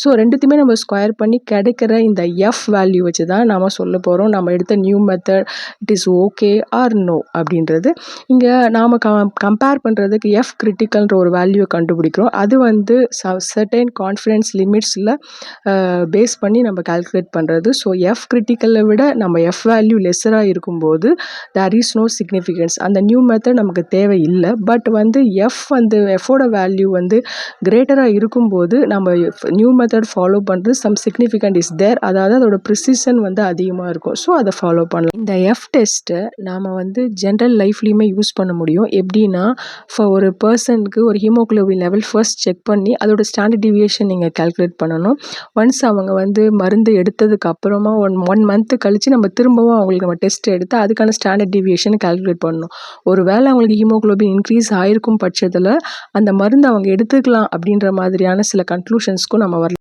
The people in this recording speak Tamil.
ஸோ ரெண்டுத்தையுமே நம்ம ஸ்கொயர் பண்ணி கிடைக்கிற இந்த எஃப் வேல்யூ வச்சு தான் நம்ம சொல்ல போகிறோம் நம்ம எடுத்த new method it is okay or no அப்படின்றது. இங்கே நாம் கம்பேர் பண்ணுறதுக்கு எஃப் கிரிட்டிக்கல்ன்ற ஒரு வேல்யூவை கண்டுபிடிக்கிறோம். அது வந்து சர்டைன் கான்ஃபிடன்ஸ் லிமிட்ஸில் பேஸ் பண்ணி நம்ம கால்குலேட் பண்ணுறது. ஸோ எஃப் கிரிட்டிக்கலை விட நம்ம எஃப் வேல்யூ லெஸ்ஸராக இருக்கும்போது தேர் இஸ் நோ சிக்னிஃபிகன்ஸ், அந்த நியூ மெத்தட் நமக்கு தேவை இல்லை. பட் வந்து எஃபோட வேல்யூ வந்து கிரேட்டராக இருக்கும்போது நம்ம நியூ மெத்தட் ஃபாலோ பண்ணுறது சம் சிக்னிஃபிகண்ட் இஸ் தேர், அதாவது அதோட ப்ரிசிஷன் வந்து அதிகமாக இருக்கும். ஸோ அதை ஃபாலோ பண்ணலாம். இந்த எஃப் டெஸ்ட்டை நாம் வந்து ஜென்ரல் லைஃப்லேயுமே யூஸ் பண்ண முடியும். எப்படின்னா ஒரு பர்சனுக்கு ஒரு ஹீமோகுளோபின் லெவல் ஃபர்ஸ்ட் செக் பண்ணி அதோட ஸ்டாண்டர்ட் டிவியேஷன் நீங்கள் கால்குலேட் பண்ணணும். ஒன்ஸ் அவங்க வந்து மருந்து எடுத்ததுக்கு அப்புறமா ஒன் மந்த்து கழித்து நம்ம திரும்பவும் அவங்களுக்கு நம்ம டெஸ்ட் எடுத்து அதுக்கான ஸ்டாண்டர்ட் டிவியேஷன் கால்குலேட் பண்ணணும். ஒரு வேளை அவங்களுக்கு ஹீமோகுளோபின் இன்க்ரீஸ் ஆகிருக்கும் பட்சத்தில் அந்த மருந்து அவங்க எடுத்துக்கலாம் அப்படின்ற மாதிரியான சில கன்க்ளூஷன்ஸ்க்கும் நம்ம வரலாம்.